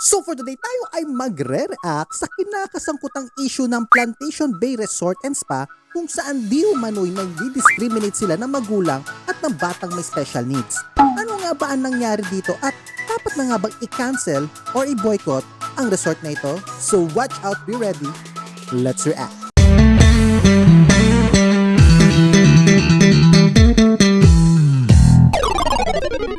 So for today, tayo ay magre-react sa kinakasangkutang issue ng Plantation Bay Resort and Spa kung saan di umano'y nagdi-discriminate sila ng magulang at ng batang may special needs. Ano nga ba ang nangyari dito at dapat na nga bang i-cancel or i-boycott ang resort na ito? So watch out, be ready, let's react!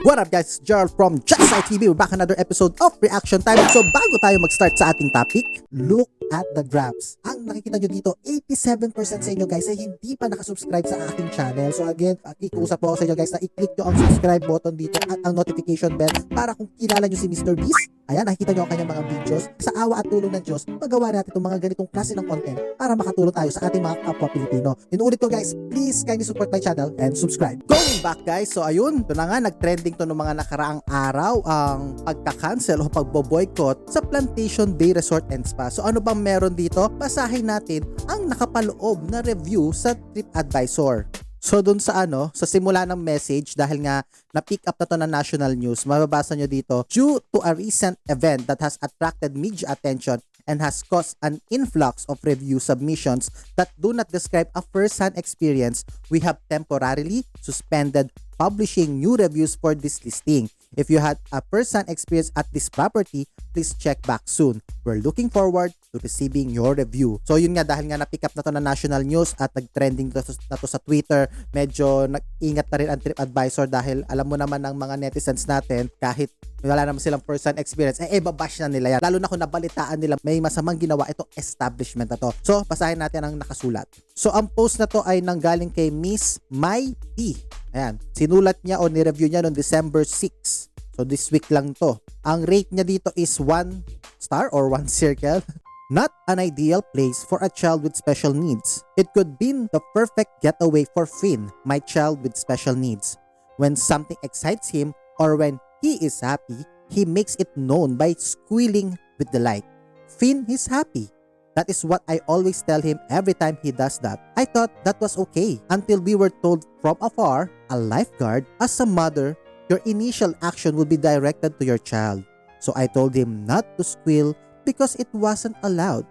What up guys, Gerald from ghesai TV. We're back another episode of Reaction Time. So bago tayo mag-start sa ating topic, look at the graphs. Ang nakikita nyo dito, 87% sa inyo guys ay hindi pa nakasubscribe sa aking channel. So again, ikiusap po ako sa inyo guys na i-click nyo ang subscribe button dito at ang notification bell para kung kilala nyo si Mr. Beast, ayan, nakikita nyo ang kanyang mga videos. Sa awa at tulong ng Diyos, magawa natin itong mga ganitong klase ng content para makatulong tayo sa ating mga kapwa Pilipino. Inuulit ko guys, please kindly support my channel and subscribe. Going back guys, so ayun, ito na nga, nag-trending to ng mga nakaraang araw ang pagka-cancel o pagbo-boycott sa Plantation Bay Resort and Spa. So ano bang meron dito? Basahin natin ang nakapaloob na review sa TripAdvisor. So dun sa sa simula ng message, dahil nga na-pick up na to ng national news, mababasa nyo dito, due to a recent event that has attracted media attention and has caused an influx of review submissions that do not describe a first-hand experience, we have temporarily suspended publishing new reviews for this listing. If you had a first-hand experience at this property, please check back soon. We're looking forward to receiving your review. So yun nga, dahil nga na-pick up na to na national news at nag-trending na to sa Twitter, medyo nag-ingat na rin ang TripAdvisor dahil alam mo naman ng mga netizens natin, kahit wala naman silang first-hand experience, babash na nila yan. Lalo na kung nabalitaan nila may masamang ginawa itong establishment na to. So basahin natin ang nakasulat. So ang post na to ay nanggaling kay Miss Mai P. Ayan, sinulat niya o ni-review niya noong December 6. So this week lang to. Ang rate niya dito is 1 star or 1 circle. Not an ideal place for a child with special needs. It could be the perfect getaway for Finn, my child with special needs. When something excites him or when he is happy, he makes it known by squealing with delight. Finn is happy. That is what I always tell him every time he does that. I thought that was okay until we were told from afar, a lifeguard, as a mother, your initial action will be directed to your child. So I told him not to squeal because it wasn't allowed.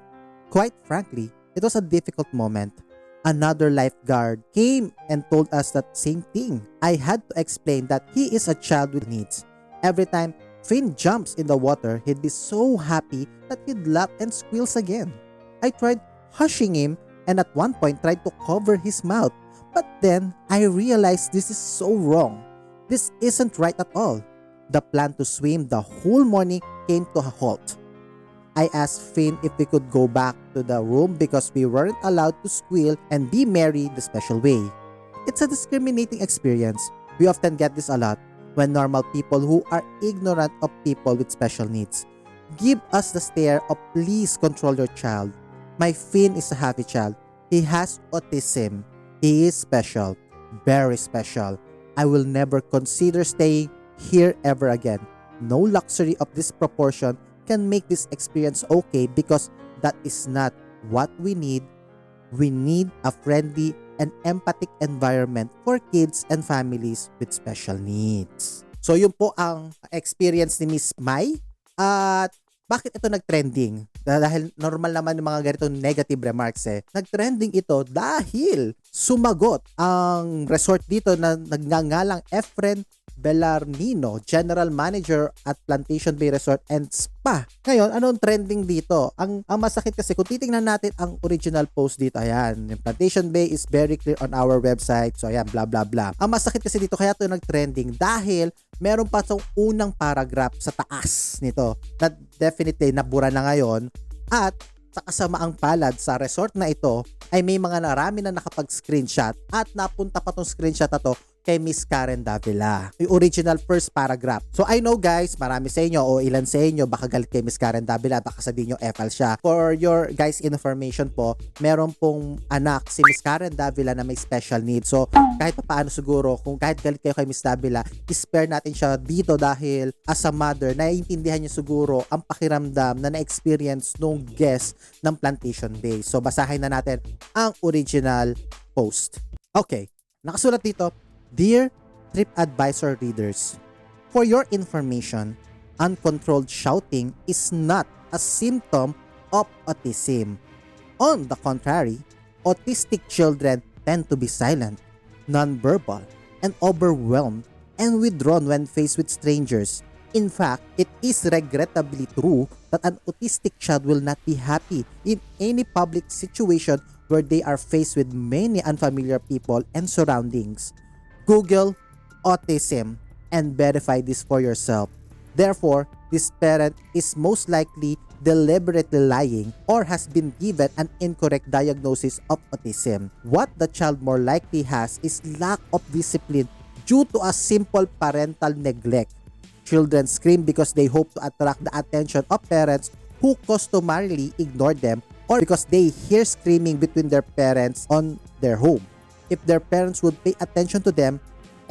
Quite frankly, it was a difficult moment. Another lifeguard came and told us that same thing. I had to explain that he is a child with needs. Every time Finn jumps in the water, he'd be so happy that he'd laugh and squeals again. I tried hushing him and at one point tried to cover his mouth. But then I realized this is so wrong. This isn't right at all. The plan to swim the whole morning came to a halt. I asked Finn if we could go back to the room because we weren't allowed to squeal and be merry the special way. It's a discriminating experience. We often get this a lot when normal people who are ignorant of people with special needs give us the stare of please control your child. My Finn is a happy child. He has autism. He is special. Very special. I will never consider staying here ever again. No luxury of this proportion can make this experience okay because that is not what we need. We need a friendly and empathic environment for kids and families with special needs. So yun po ang experience ni Miss Mai. At bakit ito nag-trending? Dahil normal naman yung mga ganitong negative remarks Nag-trending ito dahil sumagot ang resort dito na nagngangalang Efren Bellarmino, General Manager at Plantation Bay Resort and Spa. Ngayon, anong trending dito? Ang masakit kasi kung titingnan natin ang original post dito, ayan, yung Plantation Bay is very clear on our website. So ayan, blah blah blah. Ang masakit kasi dito kaya ito nag-trending dahil meron pa sa unang paragraph sa taas nito na definitely nabura na ngayon at sa kasamaang palad sa resort na ito ay may mga narami na nakapag-screenshot at napunta pa tong screenshot na to kay Miss Karen Davila. Yung original first paragraph. So I know guys, marami sa inyo o ilan sa inyo baka galit kay Miss Karen Davila, baka sabihin nyo FL siya. For your guys information po, meron pong anak si Miss Karen Davila na may special needs. So kahit paano siguro, kung kahit galit kayo kay Miss Davila, spare natin siya dito dahil as a mother, naiintindihan niyo siguro ang pakiramdam na na-experience nung guest ng Plantation Bay. So basahin na natin ang original post. Okay, nakasulat dito, Dear TripAdvisor readers, for your information, uncontrolled shouting is not a symptom of autism. On the contrary, autistic children tend to be silent, nonverbal, and overwhelmed and withdrawn when faced with strangers. In fact, it is regrettably true that an autistic child will not be happy in any public situation where they are faced with many unfamiliar people and surroundings. Google autism and verify this for yourself. Therefore, this parent is most likely deliberately lying or has been given an incorrect diagnosis of autism. What the child more likely has is lack of discipline due to a simple parental neglect. Children scream because they hope to attract the attention of parents who customarily ignore them, or because they hear screaming between their parents on their home. If their parents would pay attention to them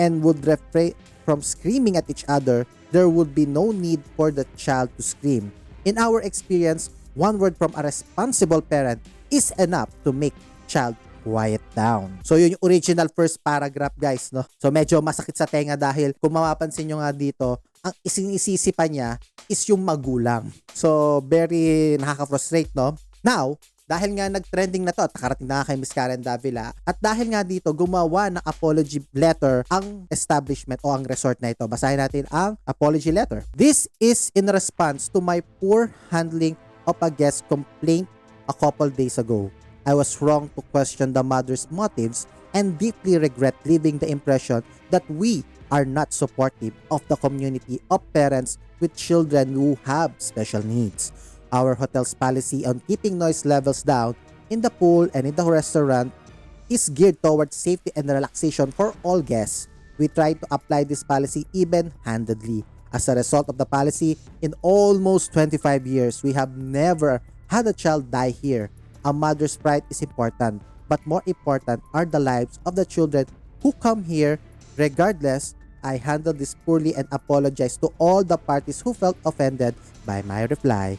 and would refrain from screaming at each other, there would be no need for the child to scream. In our experience, one word from a responsible parent is enough to make child quiet down. So yun yung original first paragraph, guys, no? So medyo masakit sa tenga dahil kung mapapansin nyo nga dito, ang isisisi pa niya is yung magulang. So very nakaka-frustrate, no? Now, dahil nga nag-trending na to at nakarating na kay Miss Karen Davila, at dahil nga dito gumawa ng apology letter ang establishment o ang resort na ito. Basahin natin ang apology letter. This is in response to my poor handling of a guest complaint a couple days ago. I was wrong to question the mother's motives and deeply regret leaving the impression that we are not supportive of the community of parents with children who have special needs. Our hotel's policy on keeping noise levels down in the pool and in the restaurant is geared towards safety and relaxation for all guests. We try to apply this policy even-handedly. As a result of the policy, in almost 25 years, we have never had a child die here. A mother's pride is important, but more important are the lives of the children who come here. Regardless, I handled this poorly and apologize to all the parties who felt offended by my reply.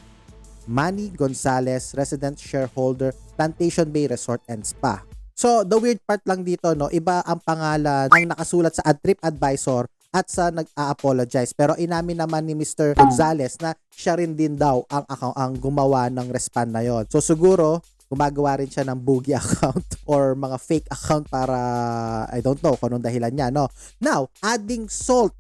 Manny Gonzalez, resident shareholder, Plantation Bay Resort and Spa. So, the weird part lang dito, no, iba ang pangalan ang nakasulat sa TripAdvisor at sa nag-a-apologize. Pero inamin naman ni Mr. Gonzalez na siya rin din daw ang gumawa ng respond na yon. So, siguro, gumagawa rin siya ng boogie account or mga fake account para, I don't know kung anong dahilan niya, no? Now, adding salt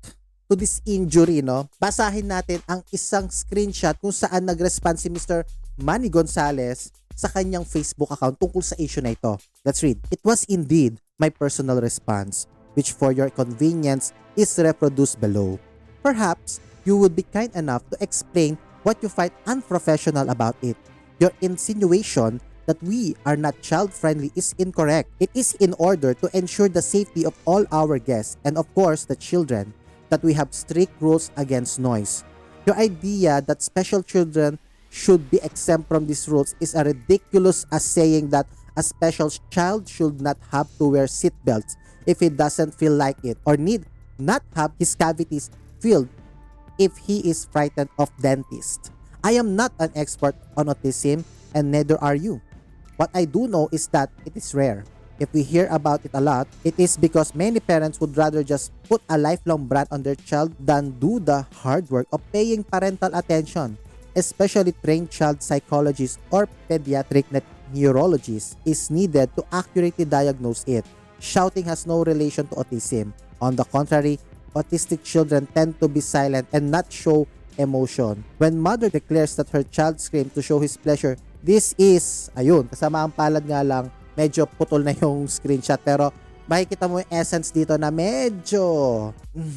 to this injury, no? Basahin natin ang isang screenshot kung saan nag-respond si Mr. Manny Gonzalez sa kanyang Facebook account tungkol sa issue na ito. Let's read. It was indeed my personal response, which for your convenience is reproduced below. Perhaps you would be kind enough to explain what you find unprofessional about it. Your insinuation that we are not child-friendly is incorrect. It is in order to ensure the safety of all our guests and of course the children that we have strict rules against noise. Your idea that special children should be exempt from these rules is as ridiculous as saying that a special child should not have to wear seatbelts if he doesn't feel like it, or need not have his cavities filled if he is frightened of dentists. I am not an expert on autism and neither are you. What I do know is that it is rare. If we hear about it a lot, it is because many parents would rather just put a lifelong brand on their child than do the hard work of paying parental attention. Especially trained child psychologists or pediatric neurologists is needed to accurately diagnose it. Shouting has no relation to autism. On the contrary, autistic children tend to be silent and not show emotion. When mother declares that her child screamed to show his pleasure, this is, ayun, kasama ang palad nga lang, medyo putol na yung screenshot, pero makikita mo yung essence dito na medyo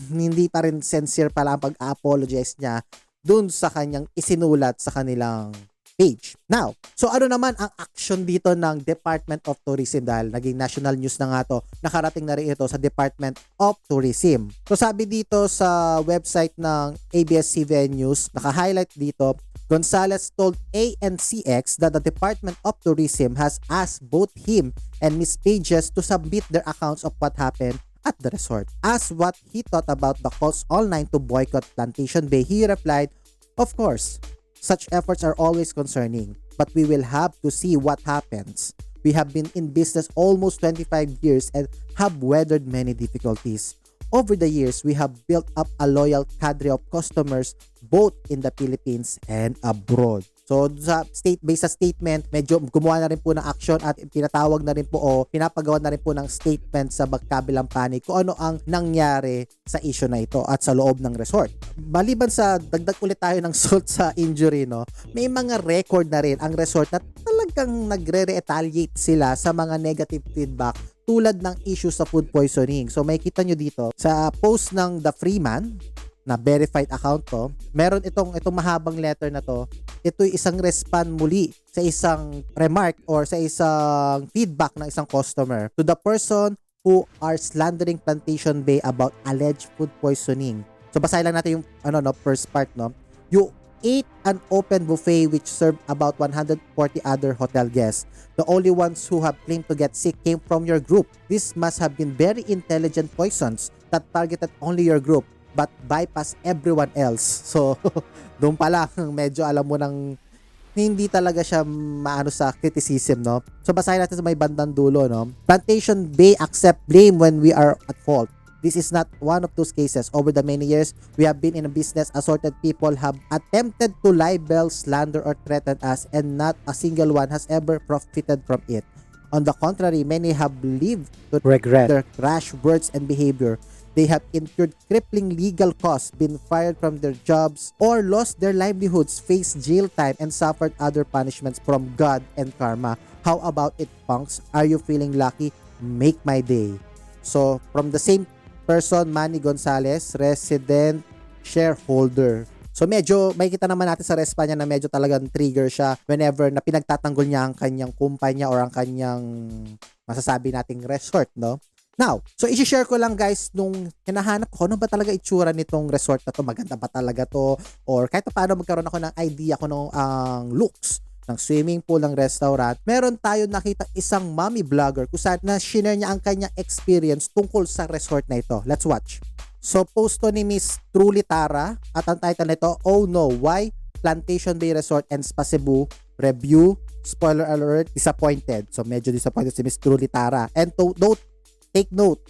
hindi pa rin sincere pala ang pag-apologize niya dun sa kanyang isinulat sa kanilang page. Now, so ano naman ang action dito ng Department of Tourism dahil naging national news na nga to, nakarating na rin ito sa Department of Tourism. So sabi dito sa website ng ABS-CBN News, naka-highlight dito, Gonzalez told ANCX that the Department of Tourism has asked both him and Ms. Pages to submit their accounts of what happened at the resort. Asked what he thought about the calls online to boycott Plantation Bay, he replied, "Of course, such efforts are always concerning, but we will have to see what happens. We have been in business almost 25 years and have weathered many difficulties. over the years, we have built up a loyal cadre of customers both in the Philippines and abroad. So sa based sa statement, medyo gumawa na rin po ng action at pinatawag na rin po o pinapagawa na rin po ng statement sa magkabilang panig kung ano ang nangyari sa issue na ito at sa loob ng resort. Maliban sa dagdag ulit tayo ng salt sa injury, no, may mga record na rin ang resort na talagang nagre-retaliate sila sa mga negative feedback tulad ng issue sa food poisoning. So makikita nyo dito sa post ng The Freeman na verified account to, meron itong mahabang letter na to. Ito'y isang respond muli sa isang remark or sa isang feedback ng isang customer to the person who are slandering Plantation Bay about alleged food poisoning. So basahin lang natin yung first part, no. You ate an open buffet which served about 140 other hotel guests. The only ones who have claimed to get sick came from your group. This must have been very intelligent poisons that targeted only your group but bypass everyone else. So, doon pa lang, medyo alam mo nang hindi talaga siya maano sa criticism, no? So, basahin natin sa may bandang dulo, no? Plantation Bay accept blame when we are at fault. This is not one of those cases. Over the many years we have been in a business, assorted people have attempted to libel, slander, or threaten us, and not a single one has ever profited from it. On the contrary, many have lived to regret their rash words and behavior. They have incurred crippling legal costs, been fired from their jobs, or lost their livelihoods, faced jail time, and suffered other punishments from God and karma. How about it, punks? Are you feeling lucky? Make my day. So, from the same person, Manny Gonzalez, resident shareholder. So, medyo, makikita naman natin sa response niya na medyo talagang trigger siya whenever na pinagtatanggol niya ang kanyang kumpanya or ang kanyang masasabi nating resort, no? Now, so i-share ko lang guys nung hinahanap ko ano ba talaga itsura nitong resort na to, maganda ba talaga to, or kahit paano magkaroon ako ng idea ko ng looks ng swimming pool, ng restaurant. Meron tayo nakita isang mommy vlogger kung saan na share niya ang kanyang experience tungkol sa resort na ito. Let's watch. So post to ni Miss Truly Tara at ang title nito, "Oh no, why Plantation Bay Resort and Spa Cebu Review, spoiler alert, disappointed." So medyo disappointed si Miss Truly Tara. And take note,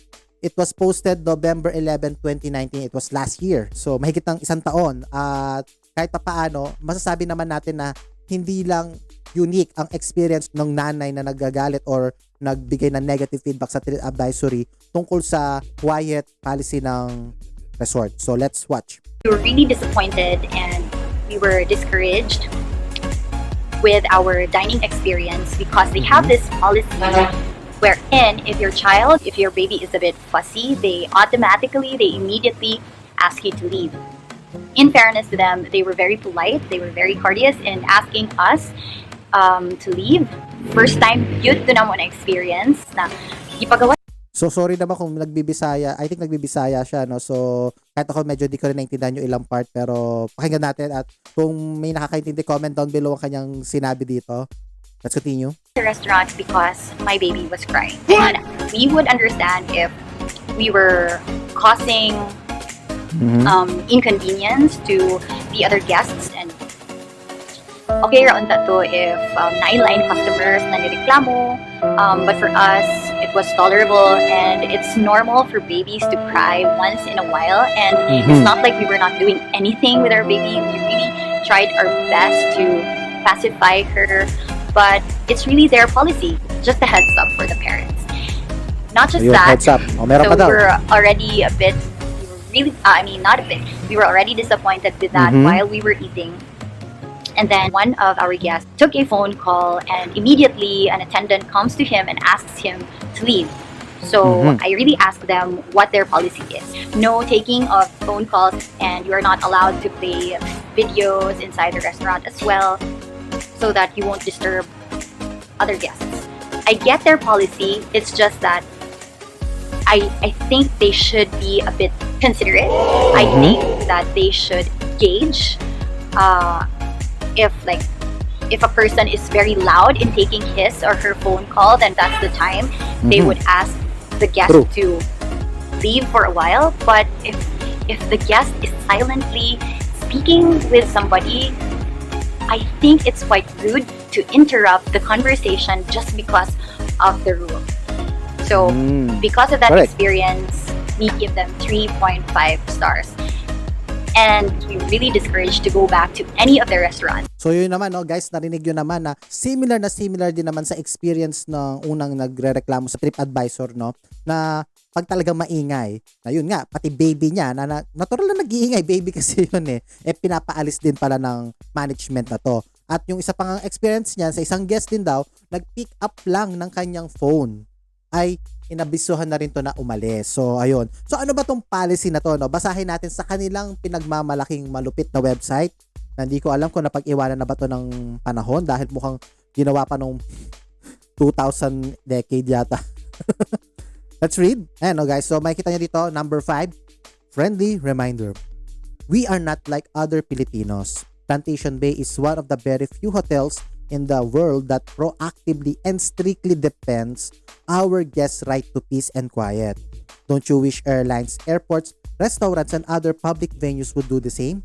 it was posted November 11, 2019. It was last year. So, mahigit ng isang taon. At kahit pa paano, masasabi naman natin na hindi lang unique ang experience ng nanay na nagagalit or nagbigay ng negative feedback sa Trip Advisory tungkol sa quiet policy ng resort. So, let's watch. We were really disappointed and we were discouraged with our dining experience because they have this policy wherein if your baby is a bit fussy, they immediately ask you to leave. In fairness to them, they were very polite, they were very courteous in asking us to leave. First time yun to na mo na experience na ipagawa. So sorry naman kung nagbibisaya, I think nagbibisaya siya, no? So kahit ako medyo di ko rin naintindihan yung ilang part, pero pakinggan natin at kung may nakakaintindi, comment down below ang kanyang sinabi dito. Let's continue. The restaurant because my baby was crying. And we would understand if we were causing inconvenience to the other guests, and okay raon ta to if nine-line customers na nireklamo, but for us it was tolerable and it's normal for babies to cry once in a while, and it's not like we were not doing anything with our baby. We really tried our best to pacify her. But it's really their policy. Just a heads up for the parents. Not just that. Heads up. So we're already we were already disappointed with that while we were eating. And then one of our guests took a phone call and immediately an attendant comes to him and asks him to leave. So I really asked them what their policy is. No taking of phone calls, and you are not allowed to play videos inside the restaurant as well, so that you won't disturb other guests. I get their policy, it's just that I think they should be a bit considerate. I think that they should gauge if a person is very loud in taking his or her phone call, then that's the time they would ask the guest to leave for a while. But if the guest is silently speaking with somebody, I think it's quite rude to interrupt the conversation just because of the rule. So, because of that experience, we give them 3.5 stars. And we really discouraged to go back to any of the restaurants. So yun naman, no, guys, narinig yun naman na similar din naman sa experience ng unang nagrereklamo sa TripAdvisor, no, na pag talagang maingay, na yun nga, pati baby niya, na natural na nag-iingay, baby kasi yun pinapaalis din pala ng management na to. At yung isa pang experience niya, sa isang guest din daw, nag-pick up lang ng kanyang phone, ay inabisuhan na rin to na umalis. So, ayun. So, ano ba tong policy na to? No? Basahin natin sa kanilang pinagmamalaking malupit na website. Na hindi ko alam kung napag-iwanan na ba to ng panahon dahil mukhang ginawa pa nung 2000 decade yata. Let's read. Ayan, no, guys. So, makikita nyo dito, number 5, friendly reminder. We are not like other Filipinos. Plantation Bay is one of the very few hotels in the world that proactively and strictly defends our guests' right to peace and quiet. Don't you wish airlines, airports, restaurants, and other public venues would do the same?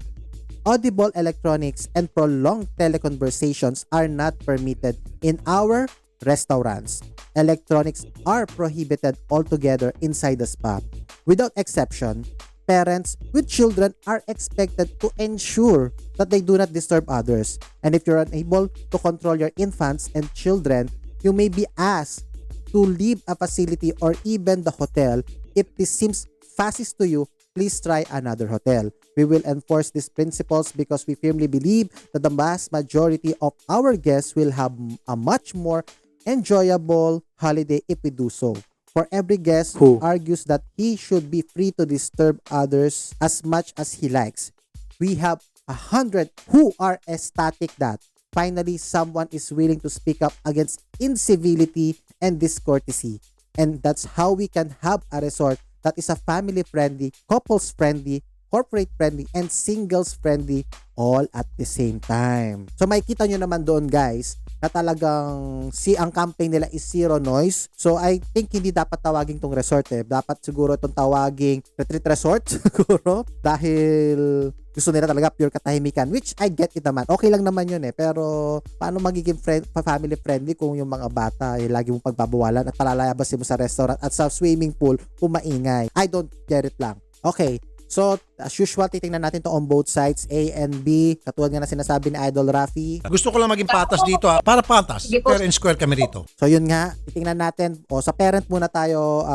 Audible electronics and prolonged teleconversations are not permitted in our restaurants. Electronics are prohibited altogether inside the spa. Without exception, parents with children are expected to ensure that they do not disturb others. And if you're unable to control your infants and children, you may be asked to leave a facility or even the hotel. If this seems fascist to you, please try another hotel. We will enforce these principles because we firmly believe that the vast majority of our guests will have a much more enjoyable holiday if we do so. For every guest who argues that he should be free to disturb others as much as he likes, we have 100 who are ecstatic that finally someone is willing to speak up against incivility and discourtesy. And that's how we can have a resort that is a family-friendly, couples-friendly, corporate-friendly, and singles-friendly all at the same time. So makikita nyo naman doon, guys, na talagang ang campaign nila is zero noise. So I think hindi dapat tawagin tong resort Dapat siguro itong tawaging retreat resort siguro. Dahil gusto nila talaga pure katahimikan. Which I get it naman. Okay lang naman yun Pero paano magiging family friendly kung yung mga bata lagi mong pagbabawalan at palalayabasin mo sa restaurant at sa swimming pool kung maingay. I don't get it lang. Okay. So, as usual, titingnan natin to on both sides, A and B. Katulad nga na sinasabi ni Idol Rafi. Gusto ko lang maging patas dito para patas. Fair and square kami rito. So, yun nga. Titingnan natin. Sa parent muna tayo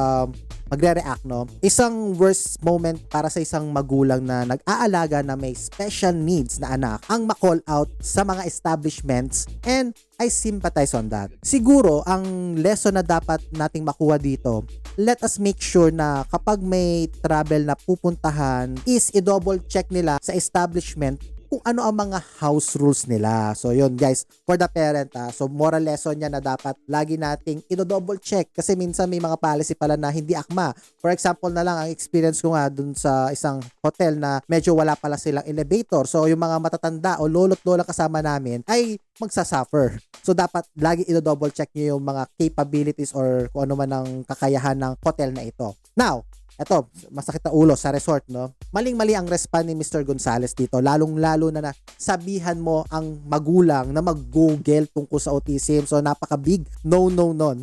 magre-react, no? Isang worst moment para sa isang magulang na nag-aalaga na may special needs na anak ang ma-call out sa mga establishments, and I sympathize on that. Siguro, ang lesson na dapat nating makuha dito, let us make sure na kapag may travel na pupuntahan is i-double check nila sa establishment kung ano ang mga house rules nila. So yun guys, for the parent so moral lesson niya na dapat lagi nating i-double check kasi minsan may mga policy pala na hindi akma. For example na lang, ang experience ko nga dun sa isang hotel na medyo wala pala silang elevator. So yung mga matatanda o lolo't lola kasama namin ay magsasuffer. So dapat lagi i-double check niyo yung mga capabilities or kung ano man ang kakayahan ng hotel na ito. Now, eto, masakit na ulo sa resort, no? Maling-mali ang respond ni Mr. Gonzales dito. Lalong-lalo na sabihan mo ang magulang na mag-google tungkol sa autism. So, napaka-big no-no nun.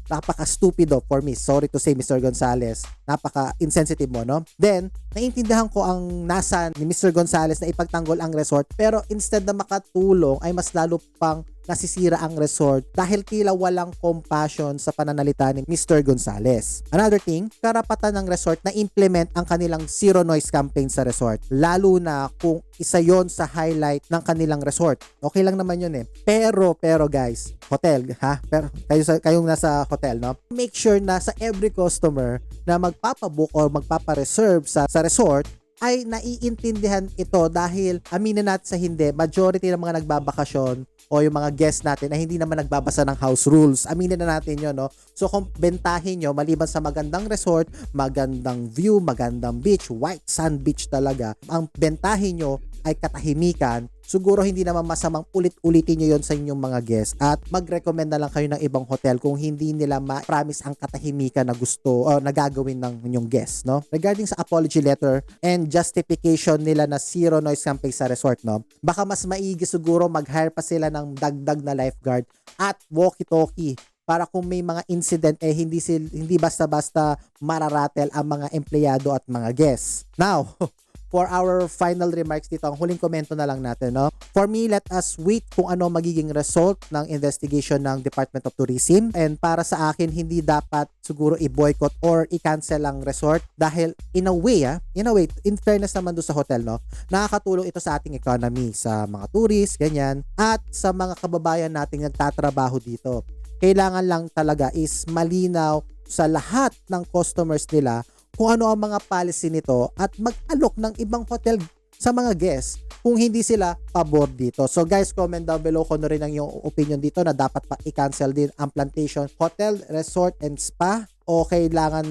Napaka-stupido for me. Sorry to say, Mr. Gonzales. Napaka-insensitive mo, no? Then, naiintindihan ko ang nasa ni Mr. Gonzales na ipagtanggol ang resort. Pero instead na makatulong, ay mas lalo pang nasisira ang resort dahil tila walang compassion sa pananalita ni Mr. Gonzales. Another thing, karapatan ng resort na implement ang kanilang zero noise campaign sa resort. Lalo na kung isa yon sa highlight ng kanilang resort. Okay lang naman yun Pero guys, hotel, ha? Pero kayong nasa hotel, no? Make sure na sa every customer na magpapabook or magpapareserve sa resort ay naiintindihan ito dahil aminin natin sa hindi, majority ng mga nagbabakasyon o yung mga guests natin na hindi naman nagbabasa ng house rules. Aminin na natin yun, no? So kung bentahin nyo, maliban sa magandang resort, magandang view, magandang beach, white sand beach talaga, ang bentahin nyo ay katahimikan, siguro hindi naman masamang ulit-ulitin nyo yon sa inyong mga guests at mag-recommend na lang kayo ng ibang hotel kung hindi nila ma-promise ang katahimikan na gusto o nagagawin ng inyong guests, no? Regarding sa apology letter and justification nila na zero noise campaign sa resort, no? Baka mas maigi siguro mag-hire pa sila ng dagdag na lifeguard at walkie-talkie para kung may mga incident hindi basta-basta mararatel ang mga empleyado at mga guests. Now, for our final remarks dito, ang huling komento na lang natin, no? For me, let us wait kung ano magiging result ng investigation ng Department of Tourism. And para sa akin, hindi dapat siguro i-boycott or i-cancel ang resort dahil in a way, in fairness naman doon sa hotel, no? Nakakatulong ito sa ating economy, sa mga tourists, ganyan, at sa mga kababayan nating nagtatrabaho dito. Kailangan lang talaga is malinaw sa lahat ng customers nila kung ano ang mga policy nito at mag-alok ng ibang hotel sa mga guests kung hindi sila pabor dito. So guys, comment down below kung ano rin ang iyong opinion dito na dapat pa i-cancel din ang Plantation Hotel, Resort and Spa o kailangan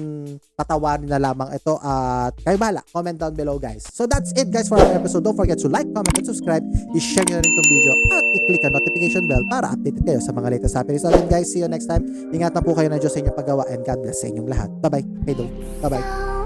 patawarin na lamang ito at kayo bahala. Comment down below guys. So that's it guys for our episode. Don't forget to like, comment, and subscribe. I-share nyo na rin itong video at i-click ang notification bell para updated kayo sa mga latest happenings. So guys, see you next time. Ingatan po kayo ng Diyos sa inyong paggawa and God bless sa inyong lahat. Bye-bye. Hey, bye-bye.